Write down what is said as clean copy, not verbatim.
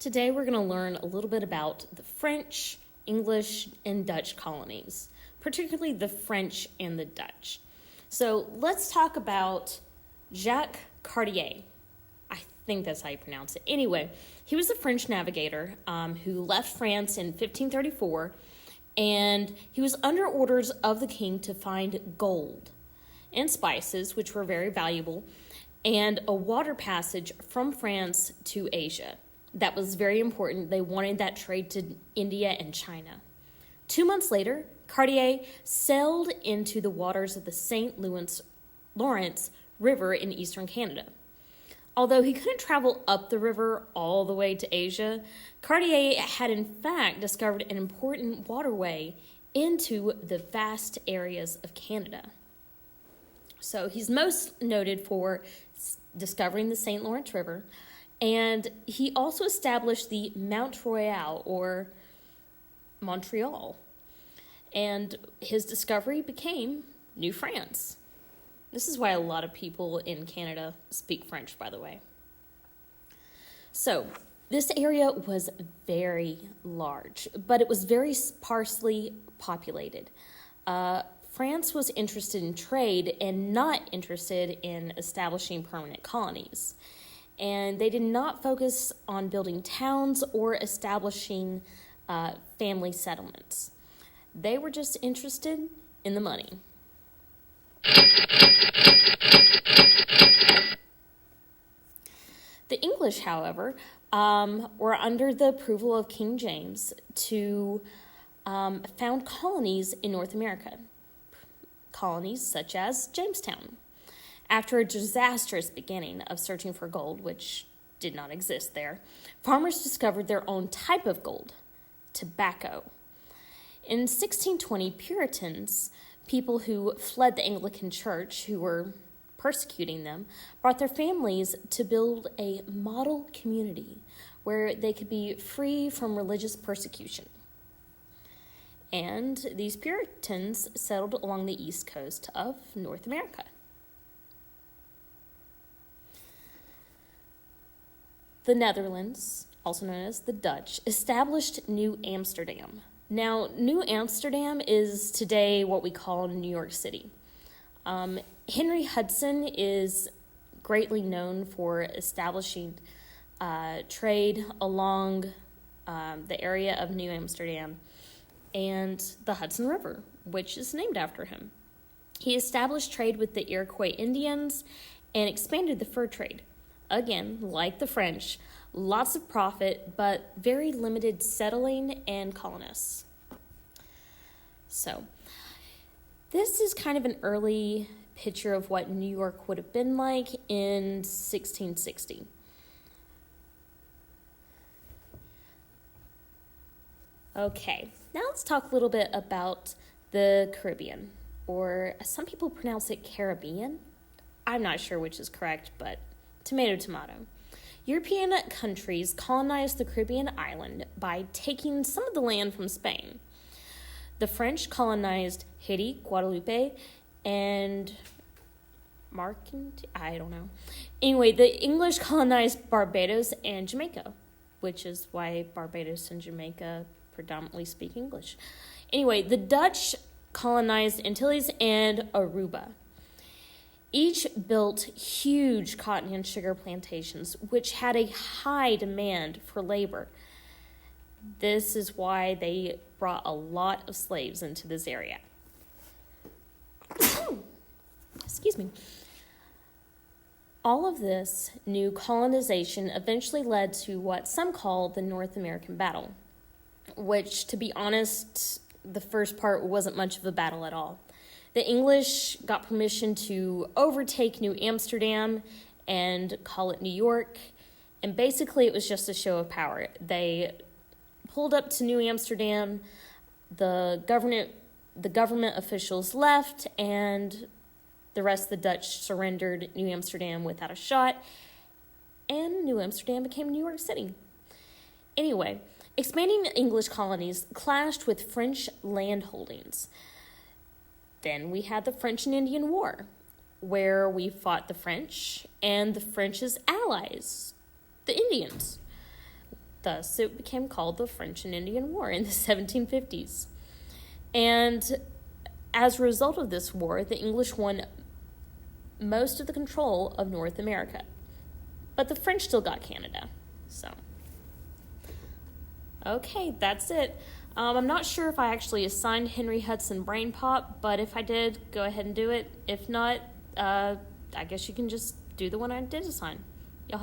Today we're going to learn a little bit about the French, English, and Dutch colonies, particularly the French and the Dutch. So let's talk about Jacques Cartier. I think that's how you pronounce it. Anyway, he was a French navigator who left France in 1534, and he was under orders of the king to find gold and spices, which were very valuable, and a water passage from France to Asia. That was very important. They wanted that trade to India and China. 2 months later, Cartier sailed into the waters of the St. Lawrence River in eastern Canada. Although he couldn't travel up the river all the way to Asia, Cartier had in fact discovered an important waterway into the vast areas of Canada. So he's most noted for discovering the St. Lawrence River, and he also established the Mount Royal, or Montreal, and his discovery became New France. This is why a lot of people in Canada speak French, by the way. So this area was very large, but it was very sparsely populated. France was interested in trade and not interested in establishing permanent colonies. And they did not focus on building towns or establishing family settlements. They were just interested in the money. The English, however, were under the approval of King James to found colonies in North America. Colonies such as Jamestown. After a disastrous beginning of searching for gold, which did not exist there, farmers discovered their own type of gold, tobacco. In 1620, Puritans, people who fled the Anglican Church, who were persecuting them, brought their families to build a model community where they could be free from religious persecution. And these Puritans settled along the east coast of North America. The Netherlands, also known as the Dutch, established New Amsterdam. Now, New Amsterdam is today what we call New York City. Henry Hudson is greatly known for establishing trade along the area of New Amsterdam and the Hudson River, which is named after him. He established trade with the Iroquois Indians and expanded the fur trade. Again, like the French, lots of profit, but very limited settling and colonists. So, this is kind of an early picture of what New York would have been like in 1660. Okay, now let's talk a little bit about the Caribbean, or some people pronounce it Caribbean. I'm not sure which is correct, but tomato, tomato. European countries colonized the Caribbean island by taking some of the land from Spain. The French colonized Haiti, Guadeloupe, and I don't know. Anyway, the English colonized Barbados and Jamaica, which is why Barbados and Jamaica predominantly speak English. Anyway, the Dutch colonized Antilles and Aruba. Each built huge cotton and sugar plantations, which had a high demand for labor. This is why they brought a lot of slaves into this area. Excuse me. All of this new colonization eventually led to what some call the North American Battle, which, to be honest, the first part wasn't much of a battle at all. The English got permission to overtake New Amsterdam and call it New York, and basically it was just a show of power. They pulled up to New Amsterdam, the government officials left, and the rest of the Dutch surrendered New Amsterdam without a shot, and New Amsterdam became New York City. Anyway, expanding English colonies clashed with French landholdings. Then we had the French and Indian War, where we fought the French and the French's allies, the Indians. Thus, it became called the French and Indian War in the 1750s. And as a result of this war, the English won most of the control of North America. But the French still got Canada. So, okay, that's it. I'm not sure if I actually assigned Henry Hudson Brain Pop, but if I did, go ahead and do it. If not, I guess you can just do the one I did assign.